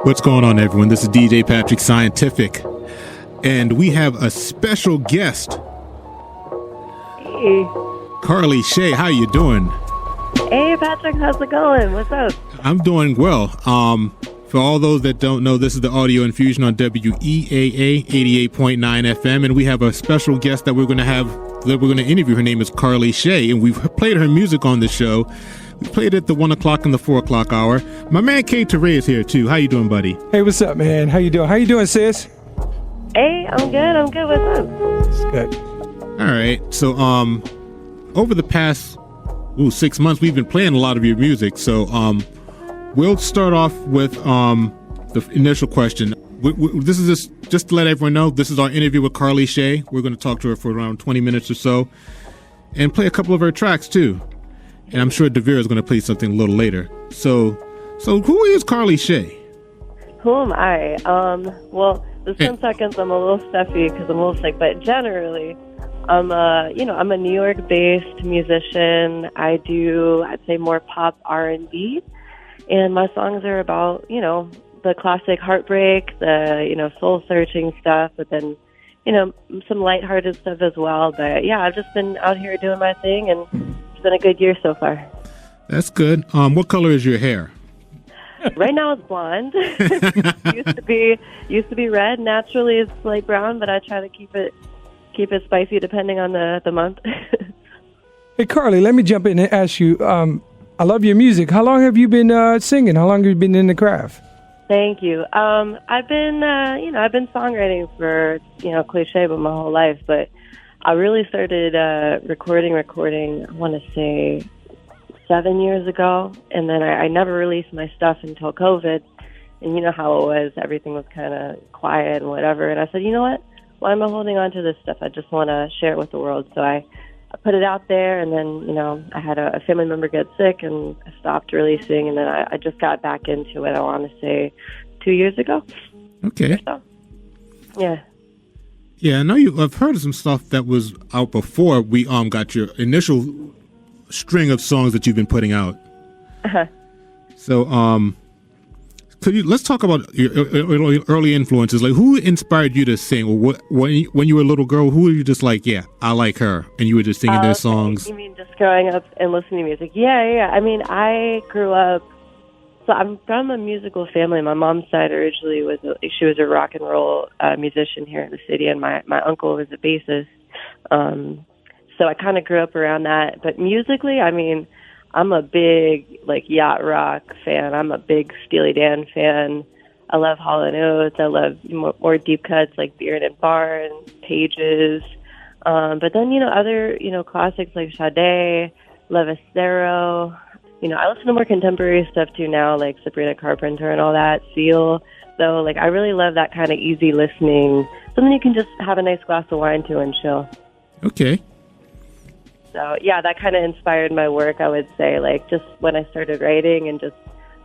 What's going on, everyone? This is DJ Patrick Scientific, and we have a special guest. Hey. Carly Shea, how you doing? Hey, Patrick, how's it going? What's up? I'm doing well. For all those that don't know, this is the Audio Infusion on WEAA 88.9 FM, and we have a special guest that we're going to interview. Her name is Carly Shea, and we've played her music on the show. We played it at the 1 o'clock and the 4 o'clock hour. My man K. Teray is here too. How you doing, buddy? Hey, what's up, man? How you doing? How you doing, sis? Hey, I'm good. What's up? It's good. All right. So, over the past 6 months, we've been playing a lot of your music. So, we'll start off with the initial question. This is just to let everyone know, this is our interview with Carly Shea. We're going to talk to her for around 20 minutes or so and play a couple of her tracks too. And I'm sure Devere is going to play something a little later. So who is Carly Shea? Who am I? Well, the 10 seconds I'm a little stuffy because I'm a little sick, but generally, I'm a New York-based musician. I'd say more pop R&B, and my songs are about, the classic heartbreak, the, soul-searching stuff, but then, some lighthearted stuff as well. But yeah, I've just been out here doing my thing, and it's been a good year so far. That's good. What color is your hair? Right now it's blonde. used to be red. Naturally it's light brown, but I try to keep it spicy depending on the month. Hey, Carly, let me jump in and ask you. I love your music. How long have you been singing? How long have you been in the craft? Thank you. I've been songwriting for, cliche, but my whole life. But I really started recording, I want to say 7 years ago. And then I never released my stuff until COVID. And you know how it was. Everything was kind of quiet and whatever. And I said, you know what? Why am I holding on to this stuff? I just want to share it with the world. So I put it out there, and then, I had a family member get sick, and I stopped releasing, and then I just got back into it, I want to say 2 years ago. Okay. So, yeah. Yeah, I know I've heard of some stuff that was out before we got your initial string of songs that you've been putting out. Uh-huh. So, let's talk about your early influences. Like, who inspired you to sing? Or when you were a little girl, who were you just like, yeah, I like her, and you were just singing their songs? You mean just growing up and listening to music? Yeah. I mean, I grew up. So I'm from a musical family. My mom's side originally was a rock and roll musician here in the city, and my uncle was a bassist. So I kind of grew up around that. But musically, I mean, I'm a big, yacht rock fan. I'm a big Steely Dan fan. I love Hall & Oates. I love more deep cuts like Beard and Barn, Pages. But then, other, classics like Sade, Levacero. I listen to more contemporary stuff too now, like Sabrina Carpenter and all that, Seal. So, I really love that kind of easy listening, something you can just have a nice glass of wine to and chill. Okay. So, yeah, that kind of inspired my work, I would say, just when I started writing, and just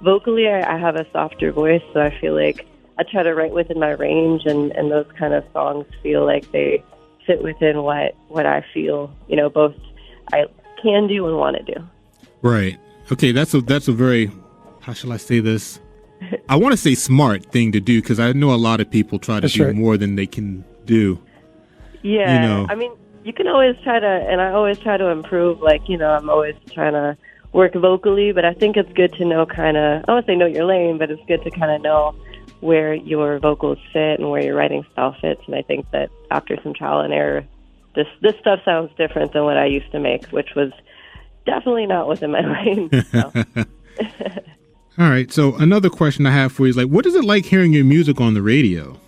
vocally, I have a softer voice, so I feel like I try to write within my range, and those kind of songs feel like they fit within what I feel, both I can do and want to do. Right. Okay, that's a very, how shall I say this? I want to say smart thing to do, because I know a lot of people try to do more than they can do. Yeah, I mean, you can always try to, and I always try to improve, I'm always trying to work vocally, but I think it's good to know kind of, I don't want to say know your lane, but it's good to kind of know where your vocals fit and where your writing style fits, and I think that after some trial and error, this stuff sounds different than what I used to make, which was definitely not within my lane. So. All right, so another question I have for you is, what is it like hearing your music on the radio?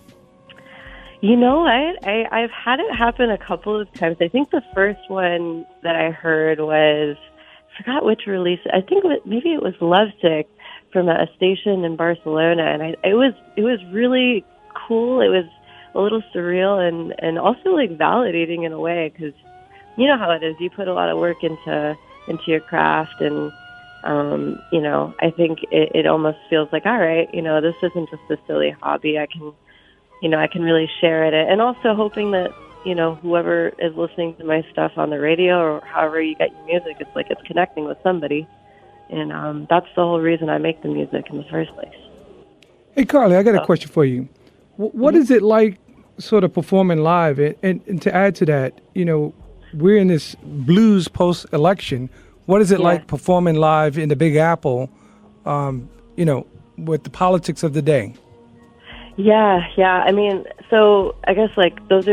I've had it happen a couple of times. I think the first one that I heard was, I forgot which release. I think maybe it was Lovesick from a station in Barcelona, and it was really cool. It was a little surreal and also validating in a way, because you know how it is. You put a lot of work into your craft, and I think it almost feels like, all right, this isn't just a silly hobby. I can really share it, and also hoping that whoever is listening to my stuff on the radio or however you get your music, it's connecting with somebody, and that's the whole reason I make the music in the first place. Hey, Carly, I got a question for you. What is it like sort of performing live? And to add to that, we're in this blues post-election. What is it like performing live in the Big Apple, with the politics of the day? Yeah. I mean, so I guess like those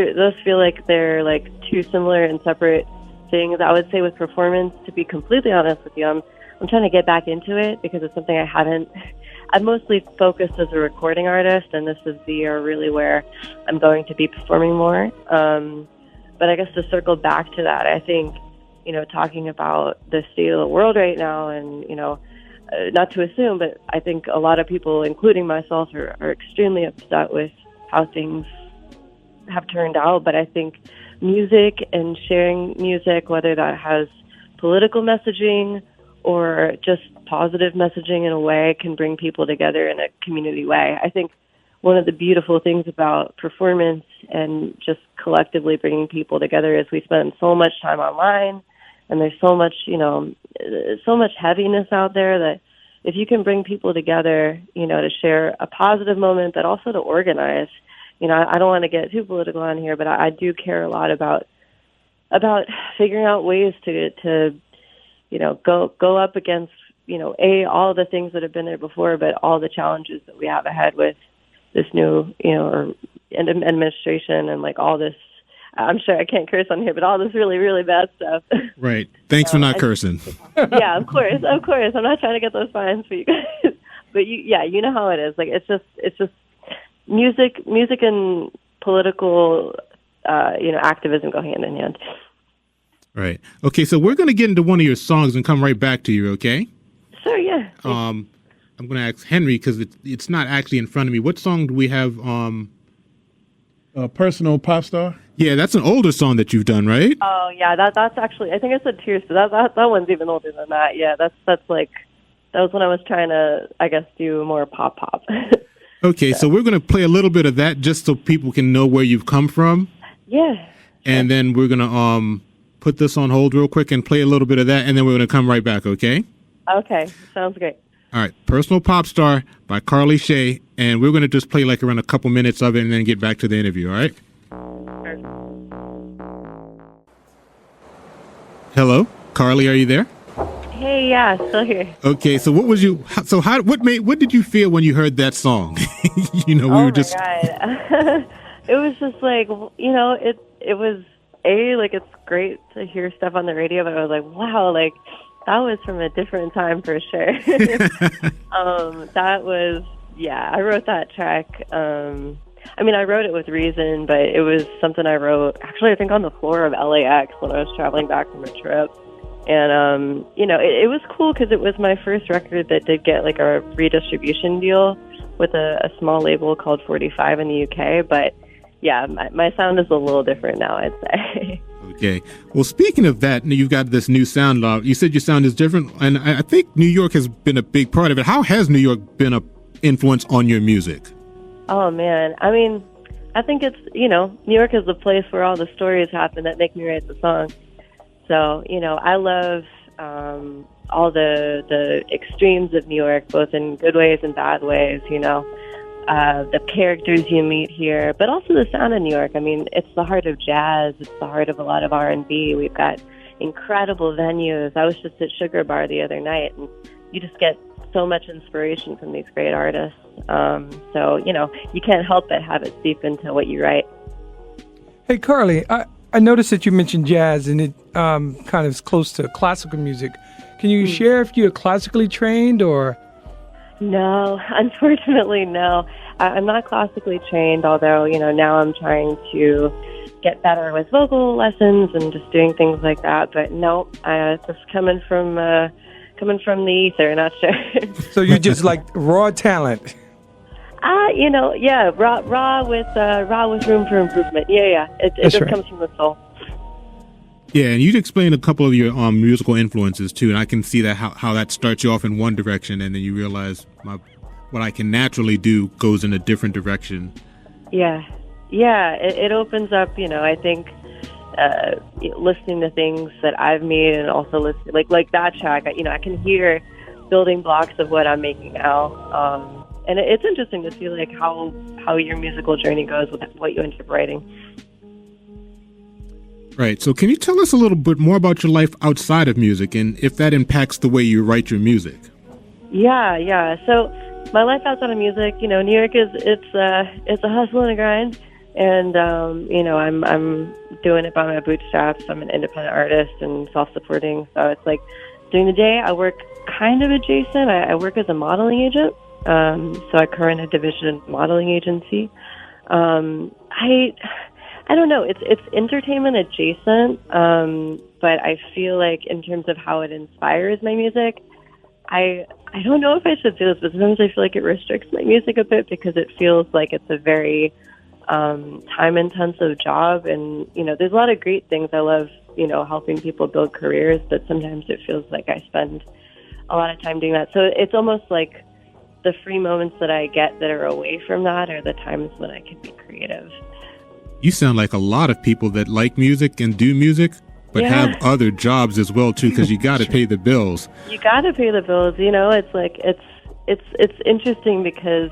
feel like they're like two similar and separate things. I would say with performance, to be completely honest with you, I'm trying to get back into it because it's something I haven't. I've mostly focused as a recording artist, and this is the year really where I'm going to be performing more. But I guess to circle back to that, I think, talking about the state of the world right now, and not to assume, but I think a lot of people, including myself, are extremely upset with how things have turned out. But I think music and sharing music, whether that has political messaging or just positive messaging in a way, can bring people together in a community way. I think one of the beautiful things about performance and just collectively bringing people together is we spend so much time online, and there's so much, so much heaviness out there that if you can bring people together, to share a positive moment, but also to organize. I don't want to get too political on here, but I do care a lot about figuring out ways to go up against, all the things that have been there before, but all the challenges that we have ahead with this new, administration and like all this. I'm sure I can't curse on here, but all this really, really bad stuff. Right. Thanks for not cursing. Yeah, of course. I'm not trying to get those fines for you guys, but you know how it is. Like it's just music and political, activism go hand in hand. Right. Okay. So we're going to get into one of your songs and come right back to you. Okay. Sure. Yeah. I'm going to ask Henry because it's not actually in front of me. What song do we have? Personal Pop Star. Yeah, that's an older song that you've done, right? Oh yeah, that's actually, I think I said Tears, but that one's even older than that. Yeah, that was when I was trying to, I guess, do more pop. Okay, so we're going to play a little bit of that just so people can know where you've come from. Yeah. And then we're going to put this on hold real quick and play a little bit of that, and then we're going to come right back, okay? Okay, sounds great. All right, Personal Pop Star by Carly Shea, and we're going to just play like around a couple minutes of it and then get back to the interview, all right? Hello, Carly, are you there? Hey, yeah, still here. Okay, so what did you feel when you heard that song? We were just. Oh my God. It was just like, it was it's great to hear stuff on the radio, but I was like, wow, like that was from a different time for sure. That was, I wrote that track. I wrote it with reason, but it was something I wrote, actually, I think on the floor of LAX when I was traveling back from a trip. And, it was cool because it was my first record that did get like a redistribution deal with a small label called 45 in the UK. But yeah, my sound is a little different now, I'd say. Okay. Well, speaking of that, you've got this new sound. You said your sound is different, and I think New York has been a big part of it. How has New York been an influence on your music? Oh, man. I think it's, New York is the place where all the stories happen that make me write the song. So, I love all the extremes of New York, both in good ways and bad ways, the characters you meet here, but also the sound of New York. It's the heart of jazz. It's the heart of a lot of R&B. We've got incredible venues. I was just at Sugar Bar the other night, and you just get so much inspiration from these great artists. So, you can't help but have it seep into what you write. Hey, Carly, I noticed that you mentioned jazz, and it kind of is close to classical music. Can you share if you're classically trained or? No, unfortunately, no. I'm not classically trained, although, now I'm trying to get better with vocal lessons and just doing things like that. But no, just coming from the ether, not sure. So you're just like raw talent. Raw with room for improvement. Yeah. It just right. comes from the soul. Yeah, and you'd explained a couple of your musical influences too, and I can see that how that starts you off in one direction, and then you realize what I can naturally do goes in a different direction. Yeah. It opens up. I think listening to things that I've made, and also listening like that track. I can hear building blocks of what I'm making now. and it's interesting to see like how your musical journey goes with what you end up writing. Right. So can you tell us a little bit more about your life outside of music and if that impacts the way you write your music? Yeah. So my life outside of music, New York it's a hustle and a grind, and I'm doing it by my bootstraps. I'm an independent artist and self-supporting, so it's like during the day I work kind of adjacent. I work as a modeling agent, so I current a division modeling agency. I don't know. It's entertainment adjacent, but I feel like in terms of how it inspires my music, I don't know if I should say this, but sometimes I feel like it restricts my music a bit because it feels like it's a very time-intensive job. And, there's a lot of great things. I love, helping people build careers, but sometimes it feels like I spend a lot of time doing that. So it's almost like the free moments that I get that are away from that are the times when I can be creative. You sound like a lot of people that like music and do music, but have other jobs as well too, because you got to pay the bills. You got to pay the bills. It's like it's interesting because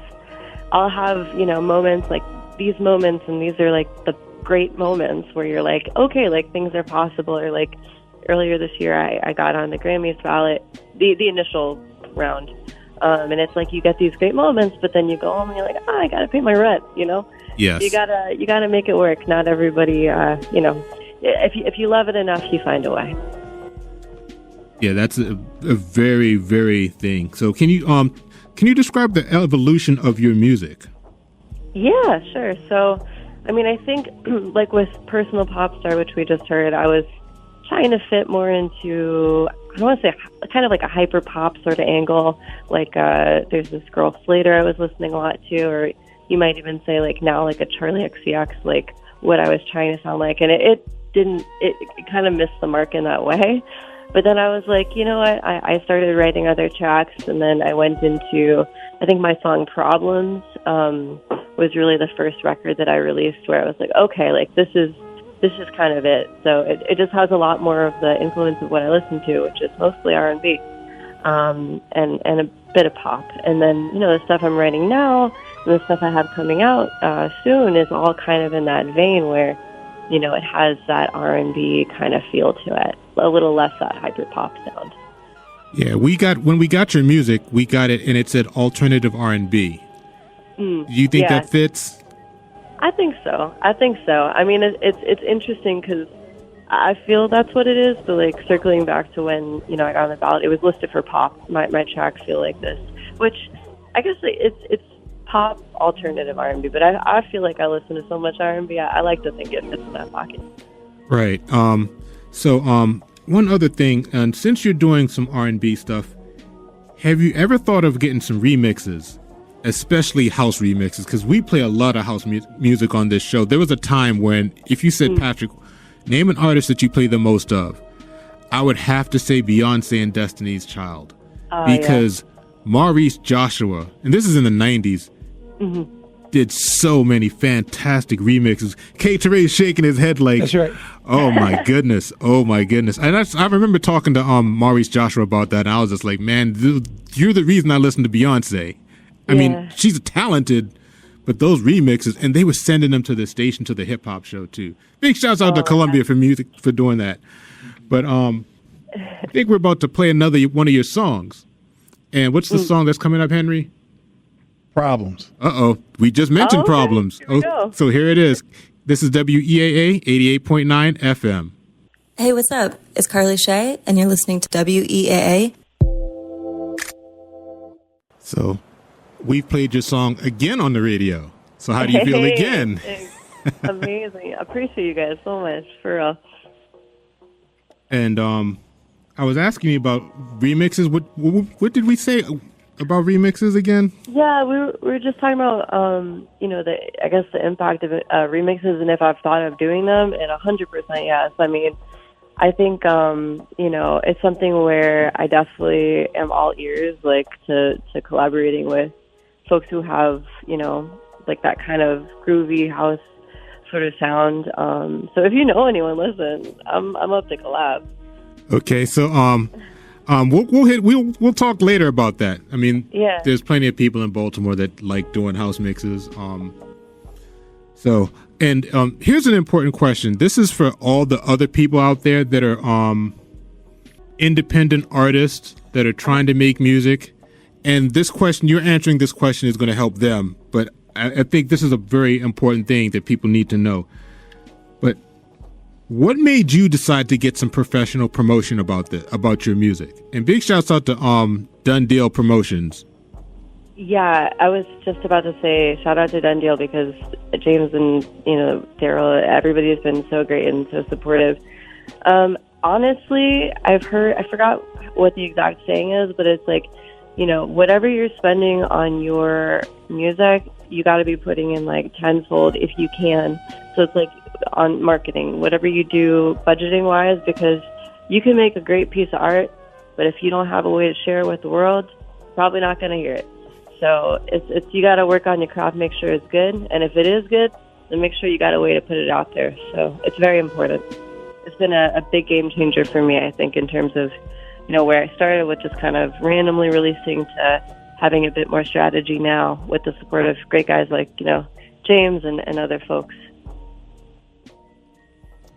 I'll have moments like these moments, and these are like the great moments where you're like, okay, like things are possible. Or like earlier this year, I got on the Grammys ballot, the initial round, and it's like you get these great moments, but then you go home and you're like, I got to pay my rent. Yes. You gotta make it work. Not everybody, if you love it enough, you find a way. Yeah, that's a very, very thing. So can you describe the evolution of your music? Yeah, sure. So, I think like with Personal Pop Star, which we just heard, I was trying to fit more into, I don't want to say kind of like a hyper pop sort of angle. Like there's this girl Slater I was listening a lot to, or you might even say like now like a Charlie XCX, like what I was trying to sound like. And it kind of missed the mark in that way. But then I was like, you know what? I started writing other tracks, and then I went into, I think my song Problems was really the first record that I released where I was like, okay, like this is kind of it. So it just has a lot more of the influence of what I listen to, which is mostly R&B and a bit of pop. And then, the stuff I'm writing now and the stuff I have coming out soon is all kind of in that vein where, it has that R&B kind of feel to it, a little less that hyper pop sound. Yeah, when we got your music, we got it, and it said alternative R&B. Do you think that fits? I think so. It's interesting because I feel that's what it is. But like circling back to when I got on the ballot, it was listed for pop. My tracks feel like this, which I guess it's pop alternative R&B. But I feel like I listen to so much R&B. I like to think it fits in that pocket. Right. So one other thing, and since you're doing some R&B stuff, have you ever thought of getting some remixes? Especially house remixes, because we play a lot of house music on this show. There was a time when if you said, Patrick, name an artist that you play the most of, I would have to say Beyonce and Destiny's Child. Because Maurice Joshua, and this is in the 90s, did so many fantastic remixes. K. Teray's shaking his head like, that's right. Oh my goodness. And I remember talking to Maurice Joshua about that, and I was just like, man, you're the reason I listen to Beyonce. I mean, she's talented, but those remixes, and they were sending them to the station, to the hip hop show too. Big shouts out to Columbia for doing that. But I think we're about to play another one of your songs. And what's the song that's coming up, Henry? Problems. We just mentioned Problems. So here it is. This is WEAA 88.9 FM. Hey, what's up? It's Carly Shea, and you're listening to WEAA. So we've played your song again on the radio. So how do you feel again? Amazing. I appreciate you guys so much, for real. And I was asking you about remixes. What did we say about remixes again? Yeah, we were just talking about, the impact of remixes and if I've thought of doing them, and 100% yes. I mean, I think, it's something where I definitely am all ears, like, to collaborating with folks who have, like that kind of groovy house sort of sound. So if you know anyone, listen, I'm up to collab. Okay, so We'll talk later about that. I mean, Yeah. there's plenty of people in Baltimore that like doing house mixes. Here's an important question. This is for all the other people out there that are independent artists that are trying to make music. And this question, you're answering this question is going to help them. But I think this is a very important thing that people need to know. But what made you decide to get some professional promotion about your music? And big shouts out to Done Deal Promotions. Yeah, I was just about to say shout out to Done Deal because James and Daryl, everybody has been so great and so supportive. Honestly, I forgot what the exact saying is, but it's like, whatever you're spending on your music, you got to be putting in like tenfold if you can. So it's like on marketing, whatever you do budgeting wise, because you can make a great piece of art, but if you don't have a way to share it with the world, probably not going to hear it. So it's you got to work on your craft, make sure it's good, and if it is good, then make sure you got a way to put it out there. So it's very important. It's been a big game changer for me, I think, in terms of where I started with just kind of randomly releasing to having a bit more strategy now with the support of great guys like James and other folks.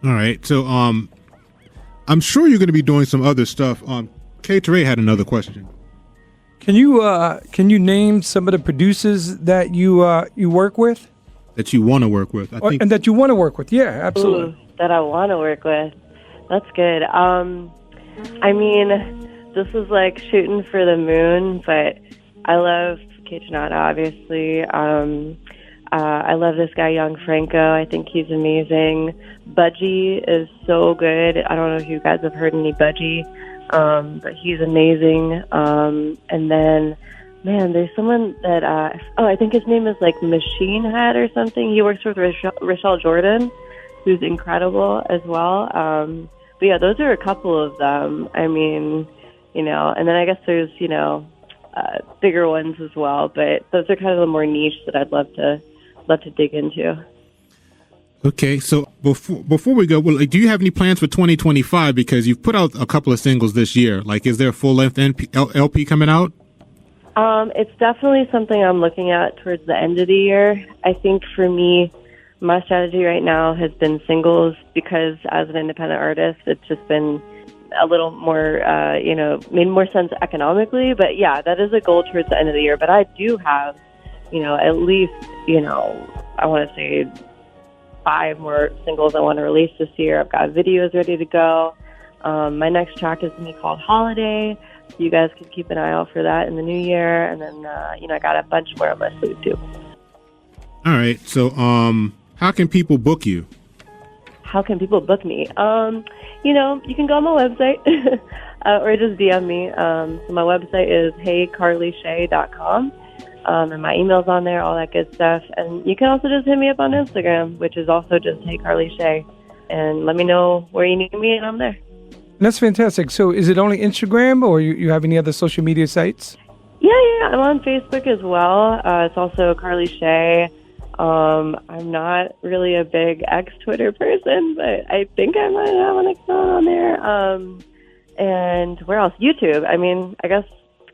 All right, so I'm sure you're going to be doing some other stuff. Kay Teray had another question. Can you name some of the producers that you work with? That you want to work with, I think. And that you want to work with, yeah, absolutely. Ooh, that I want to work with. That's good. I mean, this is like shooting for the moon, but I love Kitchenada, obviously. I love this guy, Young Franco. I think he's amazing. Budgie is so good. I don't know if you guys have heard any Budgie, but he's amazing. And then, man, there's someone that, I think his name is like Machine Head or something. He works with Rochelle Jordan, who's incredible as well. But yeah, those are a couple of them. I mean, and then I guess there's, bigger ones as well, but those are kind of the more niche that I'd love to dig into. Okay, so before we go, do you have any plans for 2025? Because you've put out a couple of singles this year. Like, is there a full-length LP coming out? It's definitely something I'm looking at towards the end of the year. I think for me, my strategy right now has been singles because as an independent artist, it's just been a little more, made more sense economically. But yeah, that is a goal towards the end of the year. But I do have, at least, I want to say 5 more singles I want to release this year. I've got videos ready to go. My next track is going to be called Holiday. So you guys can keep an eye out for that in the new year. And then, I got a bunch more on my sleeve too. All right. So, how can people book you? How can people book me? You can go on my website or just DM me. So my website is heycarlyshea.com. And my email's on there, all that good stuff. And you can also just hit me up on Instagram, which is also just heycarlyshea. And let me know where you need me, and I'm there. That's fantastic. So is it only Instagram, or you have any other social media sites? Yeah. I'm on Facebook as well. It's also Carly Shea. I'm not really a big X-Twitter person, but I think I might have an account on there. And where else? YouTube. I mean, I guess,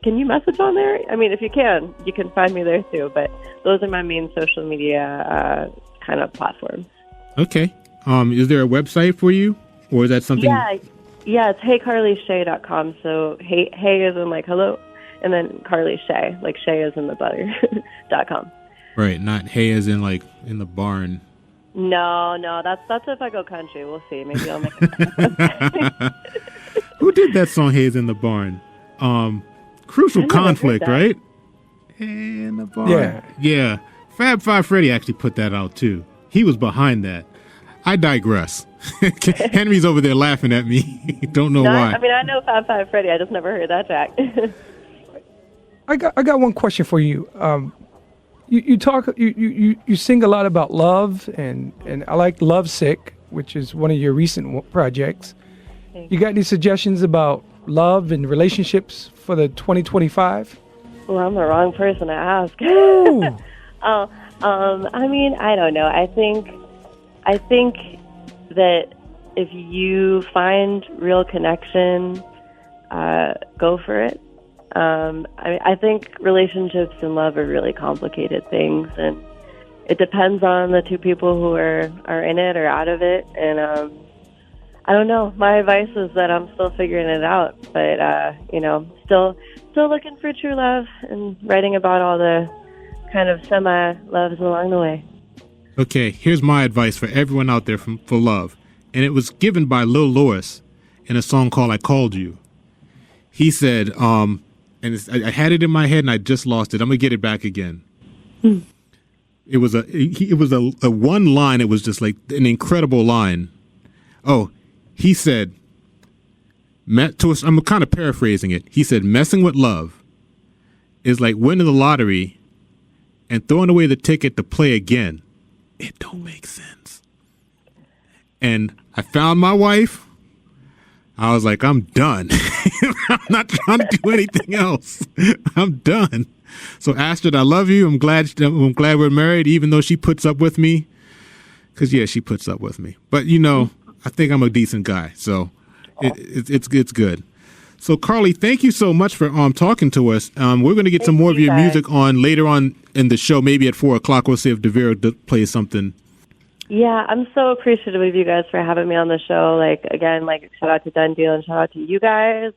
can you message on there? I mean, if you can find me there too. But those are my main social media kind of platforms. Okay. Is there a website for you? Or is that something? Yeah, it's heycarlyshea.com. So hey is in like hello, and then Carly Shea, like Shea is in the butter, .com. Right, not hey as in like in the barn. No, that's if I go country. We'll see. Maybe I'll make it. Who did that song, Hey is in the Barn? Crucial Conflict, right? Hey in the Barn. Yeah. Fab Five Freddy actually put that out too. He was behind that. I digress. Henry's over there laughing at me. Don't know why. I mean, I know Fab Five Freddy. I just never heard that track. I got one question for you. You sing a lot about love, and I like Love Sick, which is one of your recent projects. You got any suggestions about love and relationships for the 2025? Well, I'm the wrong person to ask. I mean, I don't know. I think that if you find real connection, go for it. I think relationships and love are really complicated things, and it depends on the two people who are in it or out of it. And I don't know. My advice is that I'm still figuring it out, but still looking for true love and writing about all the kind of semi-loves along the way. Okay, here's my advice for everyone out there for love, and it was given by Lil Louis in a song called "I Called You." He said, I had it in my head and I just lost it. I'm gonna get it back again. It was a one line. It was just like an incredible line. Oh, he said, I'm kind of paraphrasing it. He said, messing with love is like winning the lottery and throwing away the ticket to play again. It don't make sense. And I found my wife. I was like, I'm done. I'm not trying to do anything else. I'm done. So Astrid, I love you. I'm glad we're married, even though she puts up with me. Because, yeah, she puts up with me. But, I think I'm a decent guy. So it's good. So, Carly, thank you so much for talking to us. We're going to get some more of your music on later on in the show, maybe at 4 o'clock. We'll see if DeVera plays something. Yeah, I'm so appreciative of you guys for having me on the show. Shout out to Done Deal and shout out to you guys.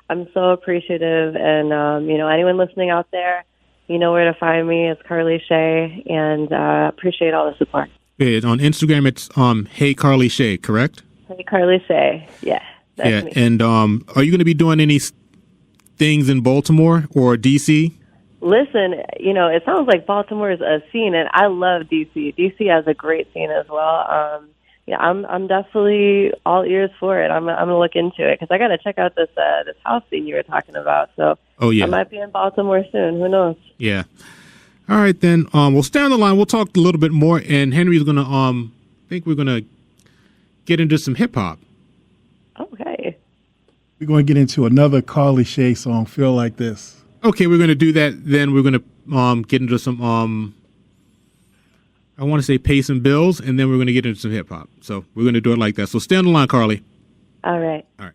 I'm so appreciative. And, anyone listening out there, you know where to find me. It's Carly Shea, and appreciate all the support. Yeah, on Instagram, it's Hey Carly Shea, correct? Hey Carly Shea, yeah. That's me. And are you going to be doing any things in Baltimore or D.C.? Listen, it sounds like Baltimore is a scene, and I love D.C. D.C. has a great scene as well. I'm definitely all ears for it. I'm gonna look into it because I got to check out this house scene you were talking about. So I might be in Baltimore soon. Who knows? Yeah. All right then. We'll stay on the line. We'll talk a little bit more, and Henry's gonna I think we're gonna get into some hip hop. Okay. We're going to get into another Carly Shea song, Feel Like This. Okay, we're going to do that. Then we're going to get into some, I want to say pay some bills, and then we're going to get into some hip-hop. So we're going to do it like that. So stay on the line, Carly. All right. All right.